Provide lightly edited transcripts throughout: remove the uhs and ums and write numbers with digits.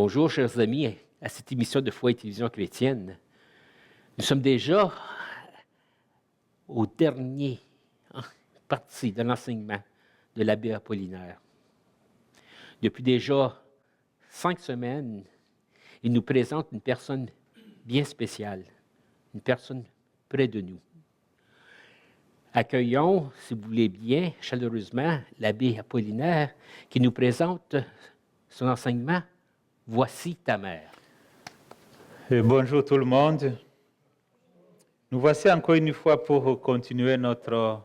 Bonjour, chers amis, à cette émission de Foi et Télévision chrétienne. Nous sommes déjà au dernier partie de l'enseignement de l'abbé Apollinaire. Depuis déjà 5 semaines, il nous présente une personne bien spéciale, une personne près de nous. Accueillons, si vous voulez bien, chaleureusement, l'abbé Apollinaire qui nous présente son enseignement « Voici ta mère ». Bonjour tout le monde. Nous voici encore une fois pour continuer notre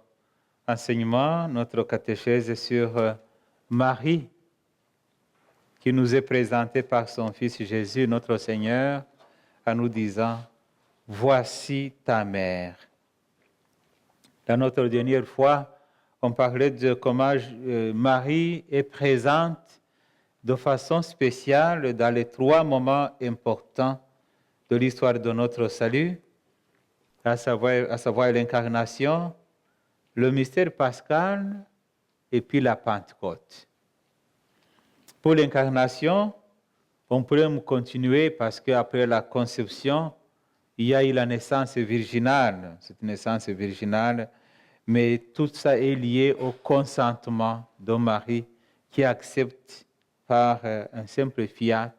enseignement, notre catéchèse sur Marie, qui nous est présentée par son Fils Jésus, notre Seigneur, en nous disant « Voici ta mère ». Dans notre dernière fois, on parlait de comment Marie est présente de façon spéciale dans les 3 moments importants de l'histoire de notre salut, à savoir l'incarnation, le mystère pascal et puis la Pentecôte. Pour l'incarnation, on pourrait continuer parce qu'après la conception, il y a eu la naissance virginale, cette naissance virginale, mais tout ça est lié au consentement de Marie qui accepte par un simple fiat,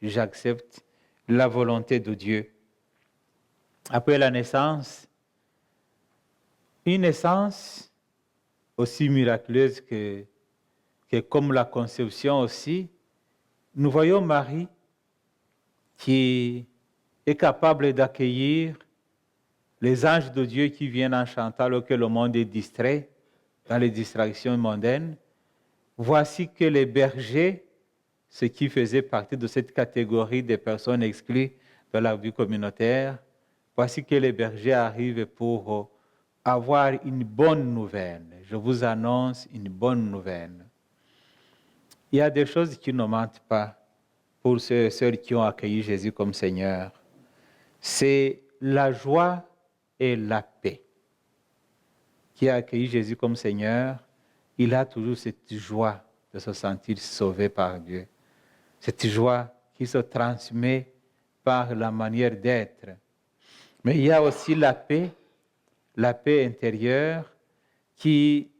j'accepte la volonté de Dieu. Après la naissance, une naissance aussi miraculeuse que comme la conception aussi, nous voyons Marie qui est capable d'accueillir les anges de Dieu qui viennent en chantant alors que le monde est distrait dans les distractions mondaines. Voici que les bergers, ceux qui faisaient partie de cette catégorie des personnes exclues de la vie communautaire, voici que les bergers arrivent pour avoir une bonne nouvelle. Je vous annonce une bonne nouvelle. Il y a des choses qui ne mentent pas pour ceux qui ont accueilli Jésus comme Seigneur. C'est la joie et la paix. Qui a accueilli Jésus comme Seigneur, il a toujours cette joie de se sentir sauvé par Dieu. Cette joie qui se transmet par la manière d'être. Mais il y a aussi la paix intérieure qui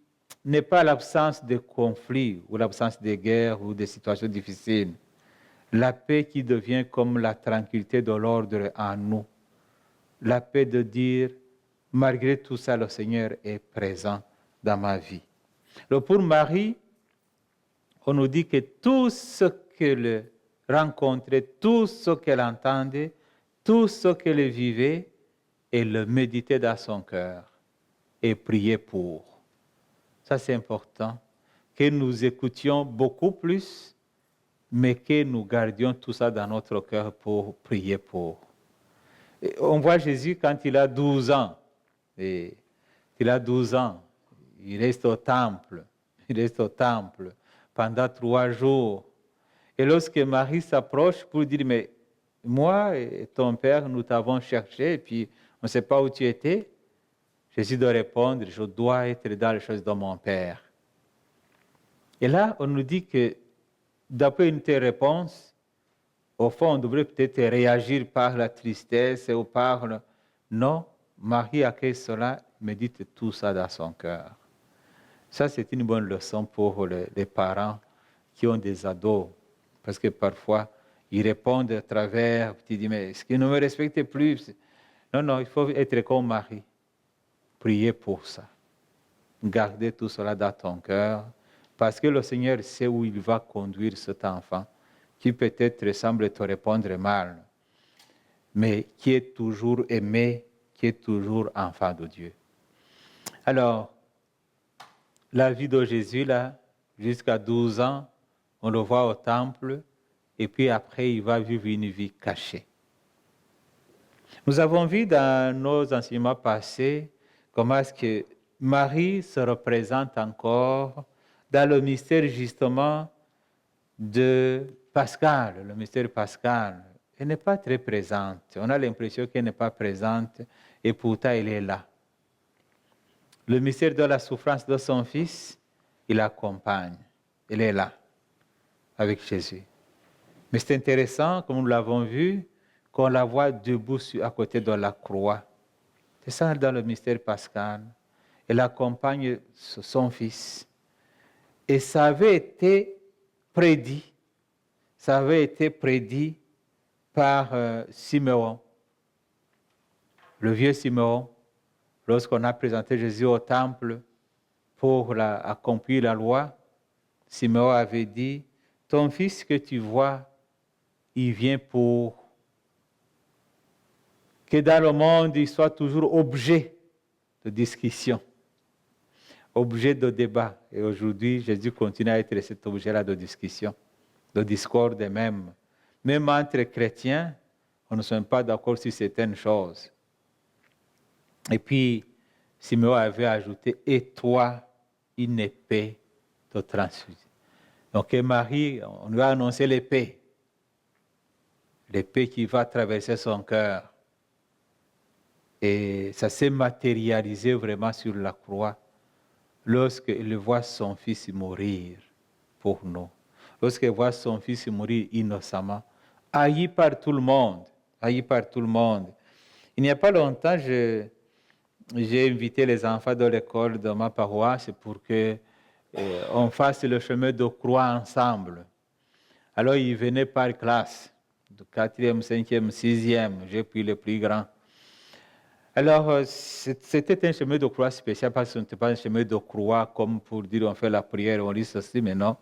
n'est pas l'absence de conflits ou l'absence de guerres ou de situations difficiles. La paix qui devient comme la tranquillité de l'ordre en nous. La paix de dire, malgré tout ça, le Seigneur est présent dans ma vie. Alors pour Marie, on nous dit que tout ce qu'elle rencontrait, tout ce qu'elle entendait, tout ce qu'elle vivait, elle le méditait dans son cœur et priait pour. Ça, c'est important, que nous écoutions beaucoup plus, mais que nous gardions tout ça dans notre cœur pour prier pour. Et on voit Jésus quand il a 12 ans. Et il a 12 ans. Il reste au temple. Il reste au temple pendant 3 jours. Et lorsque Marie s'approche pour dire, mais moi et ton père, nous t'avons cherché, et puis on ne sait pas où tu étais, Jésus doit répondre, je dois être dans les choses de mon père. Et là, on nous dit que d'après une telle réponse, au fond, on devrait peut-être réagir par la tristesse ou par le... Non, Marie accueille cela, médite tout ça dans son cœur. Ça, c'est une bonne leçon pour les parents qui ont des ados. Parce que parfois, ils répondent à travers, tu dis, mais est-ce qu'ils ne me respectent plus? Non, il faut être comme Marie. Priez pour ça. Gardez tout cela dans ton cœur. Parce que le Seigneur sait où il va conduire cet enfant, qui peut-être semble te répondre mal, mais qui est toujours aimé, qui est toujours enfant de Dieu. Alors, la vie de Jésus, là, jusqu'à 12 ans, on le voit au temple, et puis après, il va vivre une vie cachée. Nous avons vu dans nos enseignements passés comment est-ce que Marie se représente encore dans le mystère justement de Pascal, le mystère pascal. Elle n'est pas très présente. On a l'impression qu'elle n'est pas présente et pourtant elle est là. Le mystère de la souffrance de son fils, il l'accompagne. Elle est là avec Jésus. Mais c'est intéressant, comme nous l'avons vu, qu'on la voit debout à côté de la croix. C'est ça dans le mystère pascal. Elle accompagne son fils. Et ça avait été prédit. Ça avait été prédit par Simeon, le vieux Simeon, lorsqu'on a présenté Jésus au temple pour accomplir la loi. Simeon avait dit, ton fils que tu vois, il vient pour que dans le monde, il soit toujours objet de discussion, objet de débat. Et aujourd'hui, Jésus continue à être cet objet-là de discussion, de discorde même. Même entre chrétiens, on ne sommes pas d'accord sur certaines choses. Et puis, Simeon avait ajouté, et toi, une épée te transfuse. Donc, Marie, on lui a annoncé l'épée qui va traverser son cœur. Et ça s'est matérialisé vraiment sur la croix lorsqu'elle voit son fils mourir pour nous. Lorsqu'elle voit son fils mourir innocemment, haï par tout le monde, haï par tout le monde. Il n'y a pas longtemps, j'ai invité les enfants de l'école de ma paroisse pour qu'on fasse le chemin de croix ensemble. Alors, ils venaient par classe, de 4e, 5e, 6e, j'ai pris le plus grand. Alors, c'était un chemin de croix spécial parce que ce n'était pas un chemin de croix comme pour dire on fait la prière, on lit ceci, mais non.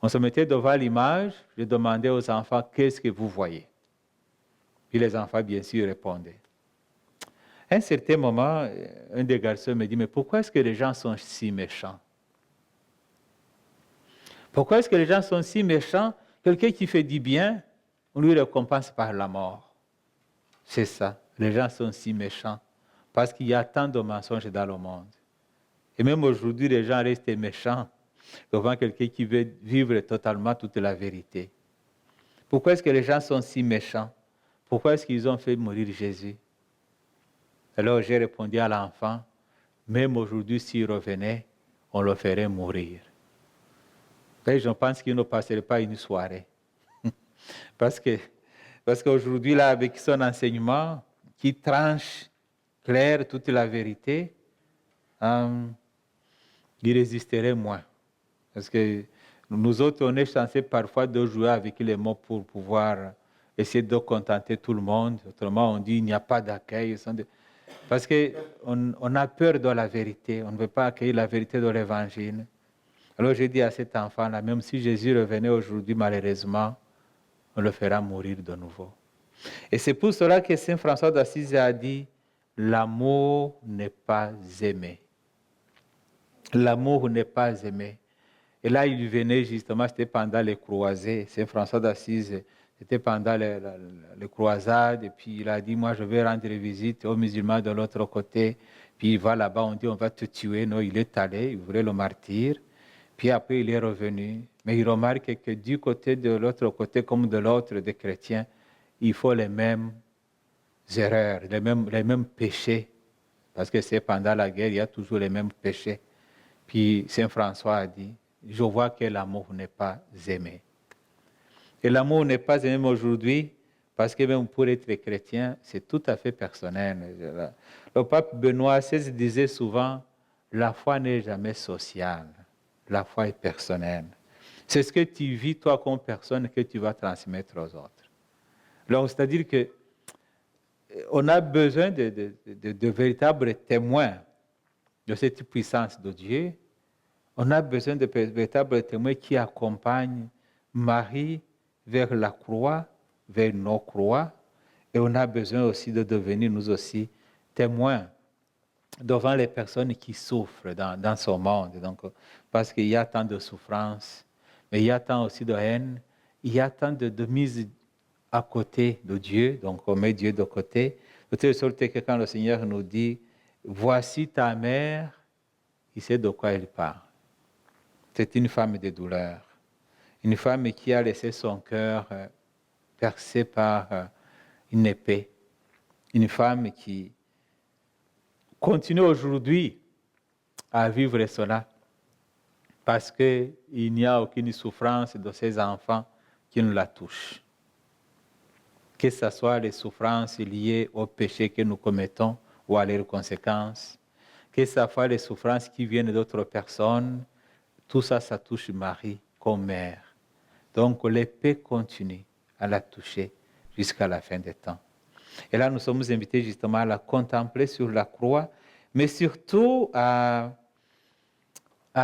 On se mettait devant l'image, je demandais aux enfants, qu'est-ce que vous voyez? Puis les enfants, bien sûr, répondaient. À un certain moment, un des garçons me dit, mais pourquoi est-ce que les gens sont si méchants? Pourquoi est-ce que les gens sont si méchants? Quelqu'un qui fait du bien, on lui récompense par la mort. C'est ça, les gens sont si méchants. Parce qu'il y a tant de mensonges dans le monde. Et même aujourd'hui, les gens restent méchants devant quelqu'un qui veut vivre totalement toute la vérité. Pourquoi est-ce que les gens sont si méchants? Pourquoi est-ce qu'ils ont fait mourir Jésus? Alors j'ai répondu à l'enfant, même aujourd'hui, s'il revenait, on le ferait mourir. Et je pense qu'il ne passerait pas une soirée. Parce qu'aujourd'hui, là, avec son enseignement, qui tranche clair toute la vérité, il résisterait moins. Parce que nous autres, on est censés parfois de jouer avec les mots pour pouvoir essayer de contenter tout le monde. Autrement, on dit il n'y a pas d'accueil. Parce qu'on a peur de la vérité. On ne veut pas accueillir la vérité de l'Évangile. Alors j'ai dit à cet enfant-là, même si Jésus revenait aujourd'hui, malheureusement, on le fera mourir de nouveau. Et c'est pour cela que Saint François d'Assise a dit, l'amour n'est pas aimé. L'amour n'est pas aimé. Et là, il venait justement, c'était pendant les croisés. Saint François d'Assise, c'était pendant les croisades. Et puis il a dit, moi je vais rendre visite aux musulmans de l'autre côté. Puis il va là-bas, on dit, on va te tuer. Non, il est allé, il voulait le martyr. Puis après, il est revenu. Mais il remarque que du côté de l'autre côté, comme de l'autre des chrétiens, il faut les mêmes erreurs, les mêmes péchés. Parce que c'est pendant la guerre, il y a toujours les mêmes péchés. Puis Saint François a dit, je vois que l'amour n'est pas aimé. Et l'amour n'est pas aimé aujourd'hui, parce que même pour être chrétien, c'est tout à fait personnel. Le pape Benoît XVI disait souvent, la foi n'est jamais sociale, la foi est personnelle. C'est ce que tu vis toi comme personne que tu vas transmettre aux autres. Donc, c'est-à-dire qu'on a besoin de véritables témoins de cette puissance de Dieu. On a besoin de véritables témoins qui accompagnent Marie vers la croix, vers nos croix. Et on a besoin aussi de devenir, nous aussi, témoins devant les personnes qui souffrent dans ce monde. Donc, parce qu'il y a tant de souffrance, mais il y a tant aussi de haine, il y a tant de mise à côté de Dieu, donc on met Dieu de côté, de telle sorte que quand le Seigneur nous dit « Voici ta mère », il sait de quoi il parle. C'est une femme de douleur, une femme qui a laissé son cœur percé par une épée, une femme qui continue aujourd'hui à vivre cela parce qu'il n'y a aucune souffrance de ses enfants qui ne la touche. que ce soit les souffrances liées au péché que nous commettons ou à leurs conséquences, que ce soit les souffrances qui viennent d'autres personnes, tout ça, ça touche Marie comme mère. Donc l'épée continue à la toucher jusqu'à la fin des temps. Et là, nous sommes invités justement à la contempler sur la croix, mais surtout à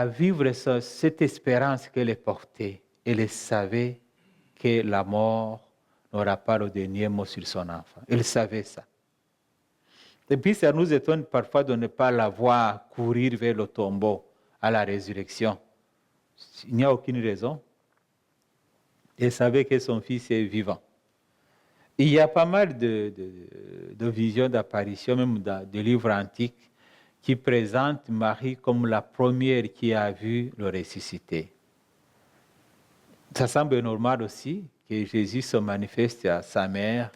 vivre cette espérance qu'elle portait. Elle savait que la mort n'aura pas le dernier mot sur son enfant. Elle savait ça. Et puis ça nous étonne parfois de ne pas la voir courir vers le tombeau à la résurrection. Il n'y a aucune raison. Elle savait que son fils est vivant. Il y a pas mal de visions d'apparitions, même de livres antiques, qui présentent Marie comme la première qui a vu le ressuscité. Ça semble normal aussi que Jésus se manifeste à sa mère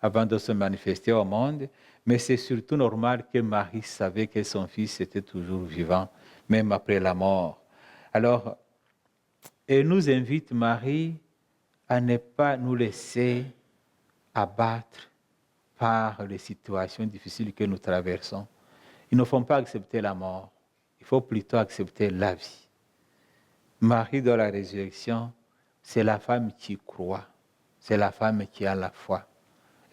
avant de se manifester au monde, mais c'est surtout normal que Marie savait que son fils était toujours vivant, même après la mort. Alors, elle nous invite, Marie, à ne pas nous laisser abattre par les situations difficiles que nous traversons. Il ne faut pas accepter la mort, il faut plutôt accepter la vie. Marie de la résurrection, c'est la femme qui croit, c'est la femme qui a la foi.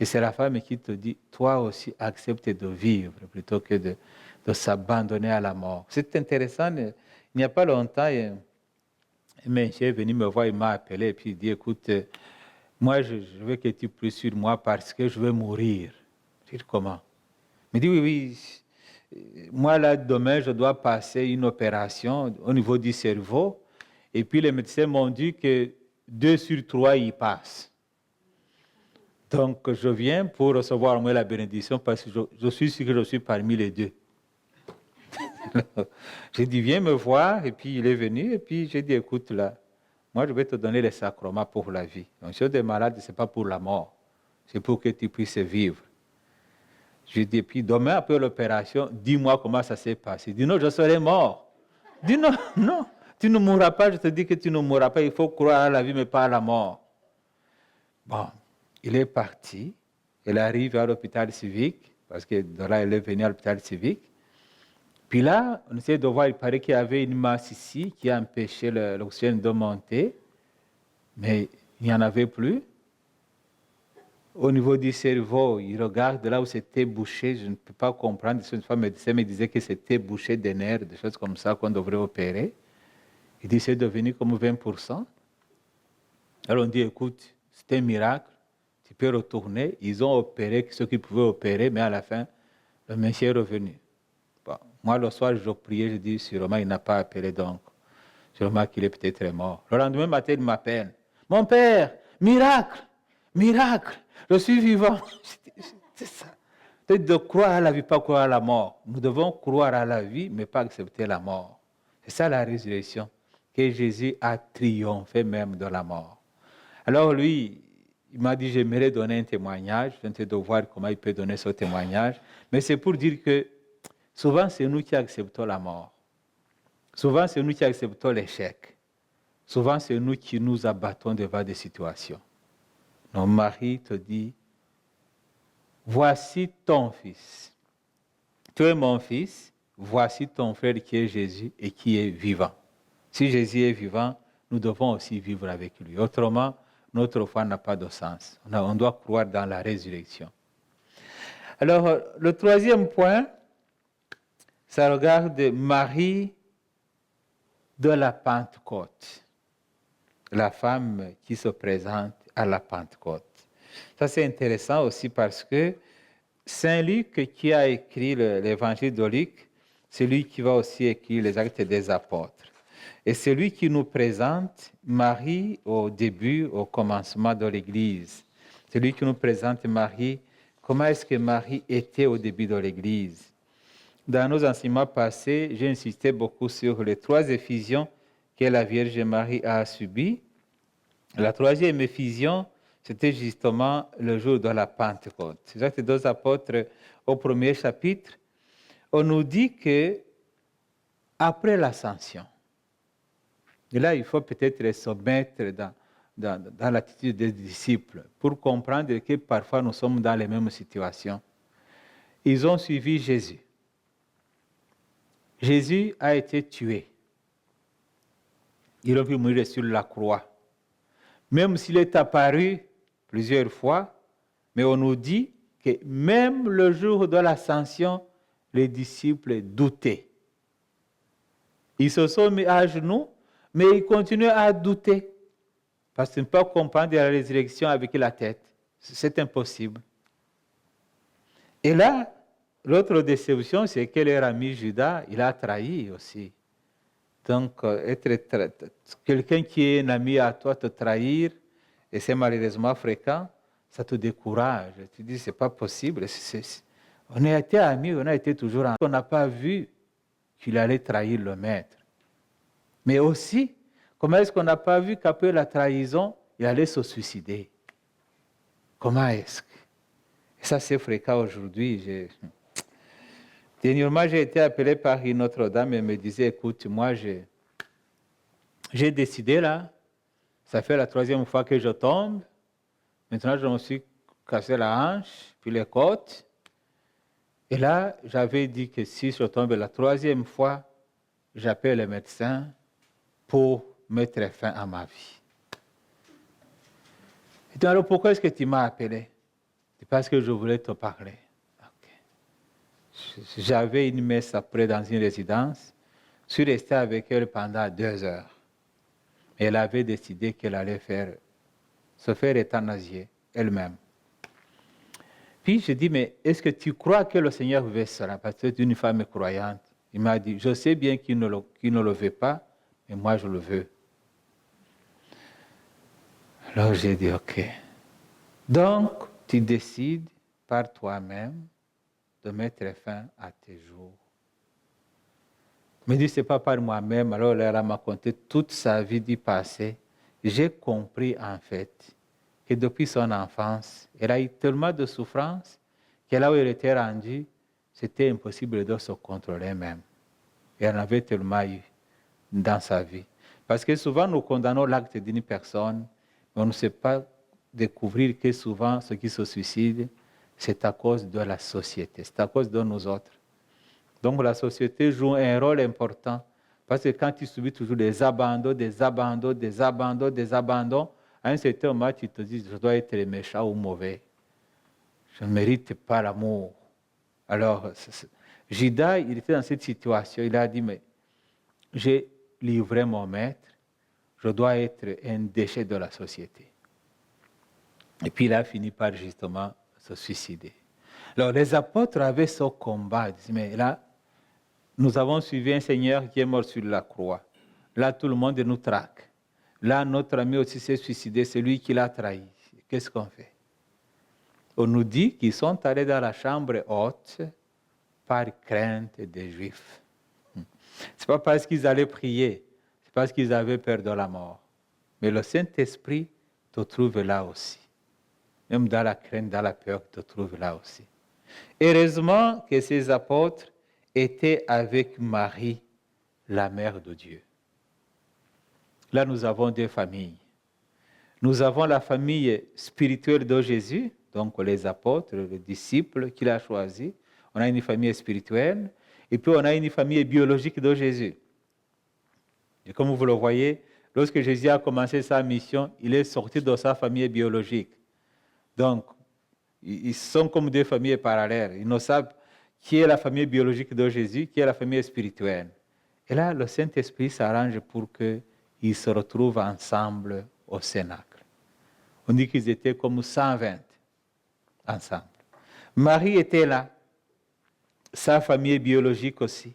Et c'est la femme qui te dit, toi aussi, accepte de vivre plutôt que de s'abandonner à la mort. C'est intéressant, il n'y a pas longtemps, un monsieur est venu me voir, il m'a appelé et puis il dit, écoute, moi je veux que tu pries sur moi parce que je veux mourir. Je dis, comment? Il me dit, oui, moi là, demain, je dois passer une opération au niveau du cerveau. Et puis les médecins m'ont dit que 2 sur 3 y passent. Donc, je viens pour recevoir moi la bénédiction parce que je suis sûr que je suis parmi les 2. J'ai dit, viens me voir, et puis il est venu, et puis j'ai dit, écoute là, moi je vais te donner les sacrements pour la vie. Donc, si tu es malade, ce n'est pas pour la mort, c'est pour que tu puisses vivre. Je dis, puis demain après l'opération, dis-moi comment ça s'est passé. Il dit, non, je serai mort. Je dis, non, non, tu ne mourras pas, je te dis que tu ne mourras pas, il faut croire à la vie, mais pas à la mort. Bon, il est parti, il arrive à l'hôpital civique, parce que de là, il est venu à l'hôpital civique. Puis là, on essaie de voir, il paraît qu'il y avait une masse ici qui a empêché l'oxygène de monter, mais il n'y en avait plus. Au niveau du cerveau, il regarde là où c'était bouché, je ne peux pas comprendre. Une fois, le médecin me disait que c'était bouché des nerfs, des choses comme ça qu'on devrait opérer. Il dit c'est devenu comme 20%. Alors on dit, écoute, c'est un miracle, tu peux retourner. Ils ont opéré ce qu'ils pouvaient opérer, mais à la fin, le monsieur est revenu. Bon, moi, le soir, je priais, je dis, sûrement, il n'a pas appelé donc. Sûrement qu'il est peut-être mort. Le lendemain matin, il m'appelle. Mon père, miracle, miracle, je suis vivant. C'est ça. C'est de croire à la vie, pas croire à la mort. Nous devons croire à la vie, mais pas accepter la mort. C'est ça la résurrection, que Jésus a triomphé même de la mort. Alors lui, il m'a dit, j'aimerais donner un témoignage, je viens de voir comment il peut donner ce témoignage, mais c'est pour dire que souvent c'est nous qui acceptons la mort. Souvent c'est nous qui acceptons l'échec. Souvent c'est nous qui nous abattons devant des situations. Notre mari te dit, voici ton fils. Tu es mon fils, voici ton frère qui est Jésus et qui est vivant. Si Jésus est vivant, nous devons aussi vivre avec lui. Autrement, notre foi n'a pas de sens. On doit croire dans la résurrection. Alors, le troisième point, ça regarde Marie de la Pentecôte, la femme qui se présente à la Pentecôte. Ça, c'est intéressant aussi parce que Saint Luc, qui a écrit l'évangile de Luc, c'est lui qui va aussi écrire les Actes des Apôtres. Et c'est lui qui nous présente Marie au début, au commencement de l'Église. C'est lui qui nous présente Marie, comment est-ce que Marie était au début de l'Église. Dans nos enseignements passés, j'ai insisté beaucoup sur les 3 effusions que la Vierge Marie a subies. La 3e effusion, c'était justement le jour de la Pentecôte. Les Actes des Apôtres, au 1er chapitre, on nous dit que après l'ascension, et là, il faut peut-être se mettre dans l'attitude des disciples pour comprendre que parfois nous sommes dans les mêmes situations. Ils ont suivi Jésus. Jésus a été tué. Ils l'ont vu mourir sur la croix. Même s'il est apparu plusieurs fois, mais on nous dit que même le jour de l'ascension, les disciples doutaient. Ils se sont mis à genoux, mais ils continuent à douter. Parce qu'ils ne peuvent pas comprendre la résurrection avec la tête. C'est impossible. Et là, l'autre déception, c'est que leur ami Judas, il a trahi aussi. Donc, quelqu'un qui est un ami à toi te trahir, et c'est malheureusement fréquent, ça te décourage. Tu dis, c'est pas possible. On a été amis, on a été toujours amis. On n'a pas vu qu'il allait trahir le maître. Mais aussi, comment est-ce qu'on n'a pas vu qu'après la trahison, il allait se suicider? Comment est-ce que... Et ça, c'est fréquent aujourd'hui. Dernièrement, j'ai été appelé par une autre dame et me disait, écoute, moi, j'ai décidé là, ça fait la 3e fois que je tombe. Maintenant, je me suis cassé la hanche, puis les côtes. Et là, j'avais dit que si je tombe la 3e fois, j'appelle le médecin pour mettre fin à ma vie. Et donc, alors, pourquoi est-ce que tu m'as appelé? C'est parce que je voulais te parler. Okay. J'avais une messe après dans une résidence. Je suis resté avec elle pendant 2 heures. Elle avait décidé qu'elle allait se faire euthanasier elle-même. Puis je dis, mais est-ce que tu crois que le Seigneur veut cela? Parce que c'est une femme croyante. Il m'a dit, je sais bien qu'il ne le veut pas, mais moi je le veux. Alors j'ai dit, ok. Donc, tu décides par toi-même de mettre fin à tes jours. Mais dit, ce n'est pas par moi-même. Alors elle m'a conté toute sa vie du passé. J'ai compris en fait que depuis son enfance, elle a eu tellement de souffrances que là où elle était rendue, c'était impossible de se contrôler même. Et elle en avait tellement eu dans sa vie. Parce que souvent, nous condamnons l'acte d'une personne, mais on ne sait pas découvrir que souvent, ceux qui se suicident, c'est à cause de la société, c'est à cause de nous autres. Donc la société joue un rôle important, parce que quand tu subis toujours des abandons, à un certain moment, tu te dis, je dois être méchant ou mauvais. Je ne mérite pas l'amour. Alors, Judas, il était dans cette situation, il a dit, mais j'ai livré mon maître, je dois être un déchet de la société. Et puis il a fini par justement se suicider. Alors les apôtres avaient ce combat, ils disaient, mais là, nous avons suivi un Seigneur qui est mort sur la croix. Là, tout le monde nous traque. Là, notre ami aussi s'est suicidé, c'est lui qui l'a trahi. Qu'est-ce qu'on fait? On nous dit qu'ils sont allés dans la chambre haute par crainte des Juifs. Ce n'est pas parce qu'ils allaient prier, c'est parce qu'ils avaient peur de la mort. Mais le Saint-Esprit te trouve là aussi. Même dans la crainte, dans la peur, te trouve là aussi. Heureusement que ces apôtres étaient avec Marie, la mère de Dieu. Là, nous avons 2 familles. Nous avons la famille spirituelle de Jésus, donc les apôtres, les disciples qu'il a choisis. On a une famille spirituelle, et puis on a une famille biologique de Jésus. Et comme vous le voyez, lorsque Jésus a commencé sa mission, il est sorti de sa famille biologique. Donc, ils sont comme 2 familles parallèles. Ils ne savent qui est la famille biologique de Jésus, qui est la famille spirituelle. Et là, le Saint-Esprit s'arrange pour qu'ils se retrouvent ensemble au Cénacle. On dit qu'ils étaient comme 120 ensemble. Marie était là, sa famille biologique aussi.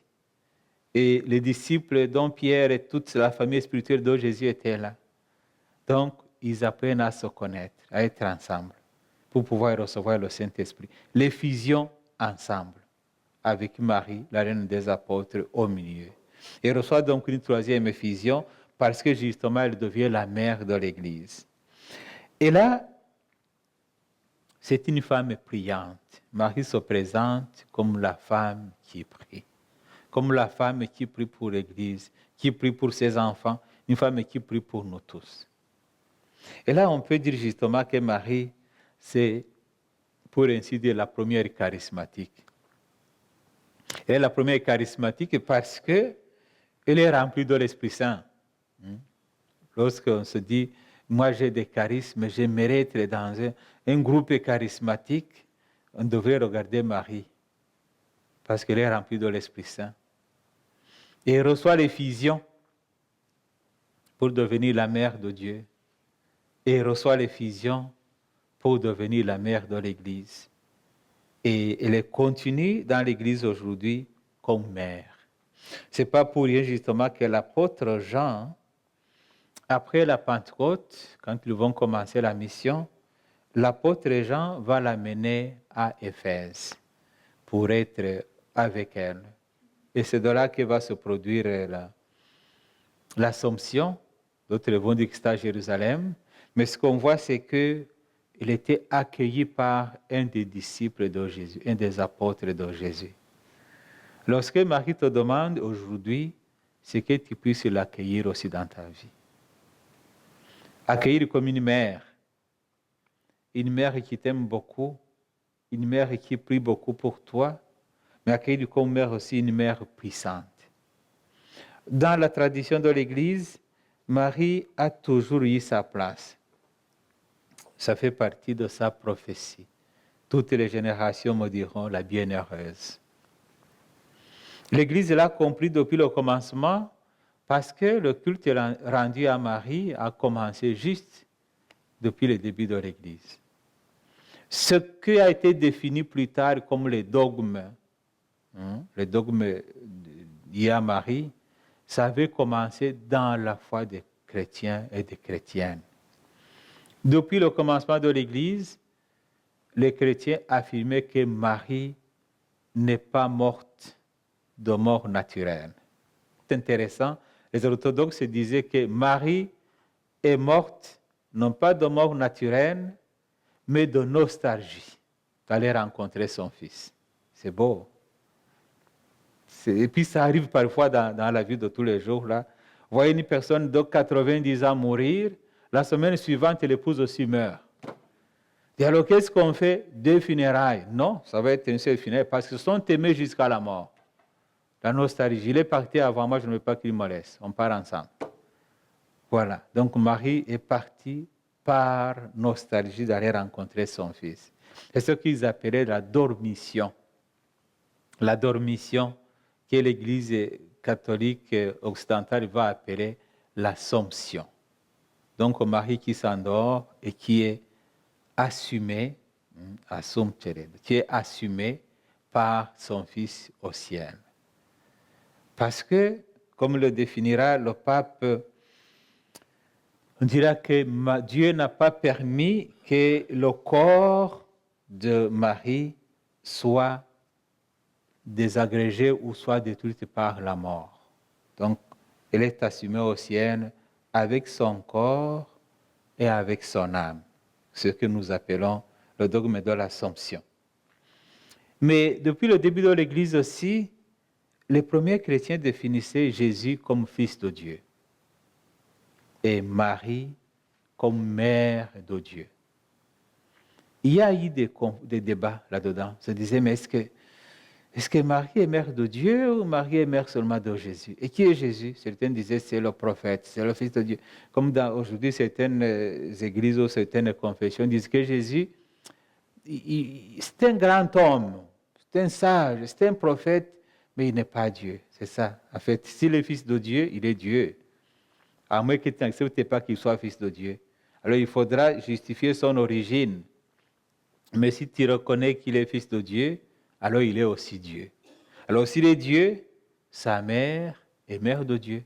Et les disciples, dont Pierre et toute la famille spirituelle de Jésus étaient là. Donc, ils apprennent à se connaître, à être ensemble, pour pouvoir recevoir le Saint-Esprit. Les fusions ensemble, avec Marie, la reine des apôtres, au milieu. Et reçoit donc une 3e effusion, parce que justement, elle devient la mère de l'Église. Et là, c'est une femme priante. Marie se présente comme la femme qui prie. Comme la femme qui prie pour l'Église, qui prie pour ses enfants, une femme qui prie pour nous tous. Et là, on peut dire justement que Marie, c'est, pour ainsi dire, la première charismatique. Elle est la première charismatique parce qu'elle est remplie de l'Esprit Saint. Lorsqu'on se dit, moi j'ai des charismes, j'aimerais être dans un groupe charismatique, on devrait regarder Marie, parce qu'elle est remplie de l'Esprit Saint. Et elle reçoit l'effusion pour devenir la mère de Dieu. Et elle reçoit l'effusion pour devenir la mère de l'Église. Et elle continue dans l'Église aujourd'hui comme mère. Ce n'est pas pour rien justement que l'apôtre Jean, après la Pentecôte, quand ils vont commencer la mission, l'apôtre Jean va l'amener à Éphèse pour être avec elle. Et c'est de là que va se produire l'Assomption. D'autres vont dire que c'est à Jérusalem. Mais ce qu'on voit, c'est qu'il était accueilli par un des disciples de Jésus, un des apôtres de Jésus. Lorsque Marie te demande aujourd'hui, c'est que tu puisses l'accueillir aussi dans ta vie. Accueillir comme une mère qui t'aime beaucoup, une mère qui prie beaucoup pour toi, mais accueillir comme mère aussi une mère puissante. Dans la tradition de l'Église, Marie a toujours eu sa place. Ça fait partie de sa prophétie. Toutes les générations me diront la bienheureuse. L'Église l'a compris depuis le commencement parce que le culte rendu à Marie a commencé juste depuis le début de l'Église. Ce qui a été défini plus tard comme les dogmes liés à Marie, ça avait commencé dans la foi des chrétiens et des chrétiennes. Depuis le commencement de l'Église, les chrétiens affirmaient que Marie n'est pas morte de mort naturelle. C'est intéressant, les orthodoxes disaient que Marie est morte non pas de mort naturelle, mais de nostalgie d'aller rencontrer son fils. C'est beau. Et puis ça arrive parfois dans la vie de tous les jours. Là. Vous voyez une personne de 90 ans mourir, la semaine suivante, l'épouse aussi meurt. Et alors qu'est-ce qu'on fait? Des funérailles. Non, ça va être une seule funéraille parce qu'ils sont aimés jusqu'à la mort. La nostalgie. Il est parti avant moi, je ne veux pas qu'il me laisse. On part ensemble. Voilà. Donc Marie est partie par nostalgie d'aller rencontrer son fils. C'est ce qu'ils appelaient la dormition. La dormition que l'Église catholique occidentale va appeler l'Assomption. Donc Marie qui s'endort et qui est assumée, qui est assumée par son Fils au ciel. Parce que, comme le définira le pape, on dira que Dieu n'a pas permis que le corps de Marie soit désagrégé ou soit détruit par la mort. Donc, elle est assumée au ciel avec son corps et avec son âme, ce que nous appelons le dogme de l'Assomption. Mais depuis le début de l'Église aussi, les premiers chrétiens définissaient Jésus comme fils de Dieu et Marie comme mère de Dieu. Il y a eu des débats là-dedans. On se disait, mais est-ce que Marie est mère de Dieu ou Marie est mère seulement de Jésus? Et qui est Jésus? Certains disaient c'est le prophète, c'est le Fils de Dieu. Comme aujourd'hui, certaines églises ou certaines confessions disent que Jésus, c'est un grand homme, c'est un sage, c'est un prophète, mais il n'est pas Dieu. C'est ça. En fait, s'il est Fils de Dieu, il est Dieu. À moins que tu n'acceptes pas qu'il soit Fils de Dieu. Alors il faudra justifier son origine. Mais si tu reconnais qu'il est Fils de Dieu, alors il est aussi Dieu. Alors s'il est Dieu, sa mère est mère de Dieu.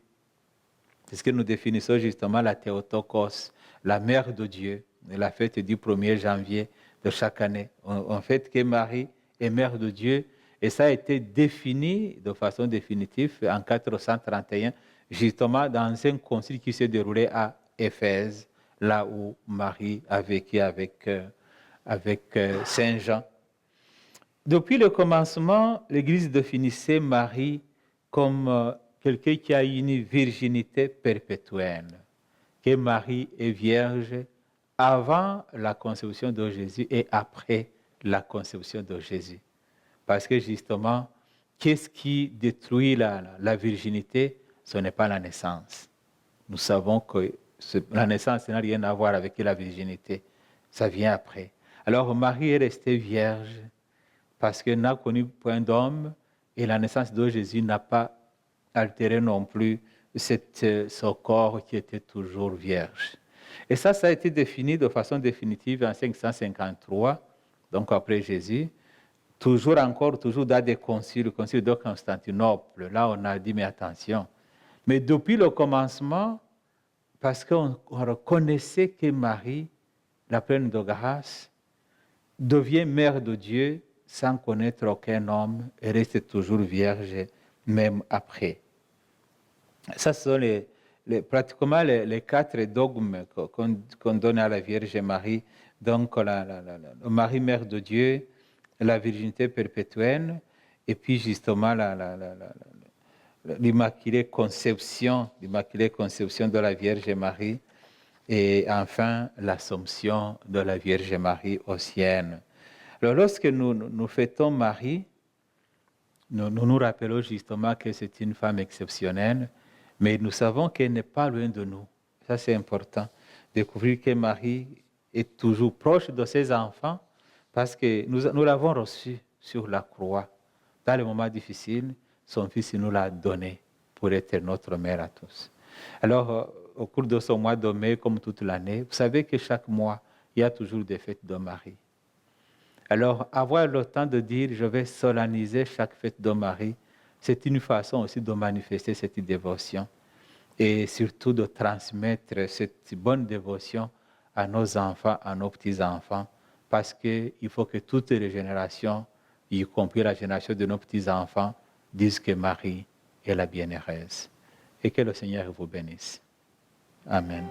C'est ce que nous définissons justement la Théotokos, la mère de Dieu, la fête du 1er janvier de chaque année. On fête que Marie est mère de Dieu et ça a été défini de façon définitive en 431, justement dans un concile qui s'est déroulé à Éphèse, là où Marie a vécu avec Saint Jean. Depuis le commencement, l'Église définissait Marie comme quelqu'un qui a une virginité perpétuelle. que Marie est vierge avant la conception de Jésus et après la conception de Jésus. Parce que justement, qu'est-ce qui détruit la virginité? Ce n'est pas la naissance. Nous savons que la naissance n'a rien à voir avec la virginité. Ça vient après. Alors Marie est restée vierge parce qu'elle n'a connu point d'homme et la naissance de Jésus n'a pas altéré non plus son corps qui était toujours vierge. Et ça a été défini de façon définitive en 553, donc après Jésus. Toujours dans des conciles, le concile de Constantinople. Là, on a dit, mais attention. Mais depuis le commencement, parce qu'on reconnaissait que Marie, la pleine de grâce, devient mère de Dieu sans connaître aucun homme et reste toujours vierge, même après. Ça, ce sont pratiquement les 4 dogmes qu'on donne à la Vierge Marie. Donc, Marie, mère de Dieu, la virginité perpétuelle, et puis justement l'immaculée conception de la Vierge Marie, et enfin l'Assomption de la Vierge Marie aux cieux. Alors lorsque nous fêtons Marie, nous rappelons justement que c'est une femme exceptionnelle, mais nous savons qu'elle n'est pas loin de nous. Ça c'est important, découvrir que Marie est toujours proche de ses enfants, parce que nous l'avons reçue sur la croix. Dans les moments difficiles, son Fils nous l'a donné pour être notre mère à tous. Alors, au cours de ce mois de mai, comme toute l'année, vous savez que chaque mois, il y a toujours des fêtes de Marie. Alors, avoir le temps de dire, je vais solenniser chaque fête de Marie, c'est une façon aussi de manifester cette dévotion et surtout de transmettre cette bonne dévotion à nos enfants, à nos petits-enfants, parce qu'il faut que toutes les générations, y compris la génération de nos petits-enfants, disent que Marie est la bienheureuse. Et que le Seigneur vous bénisse. Amen.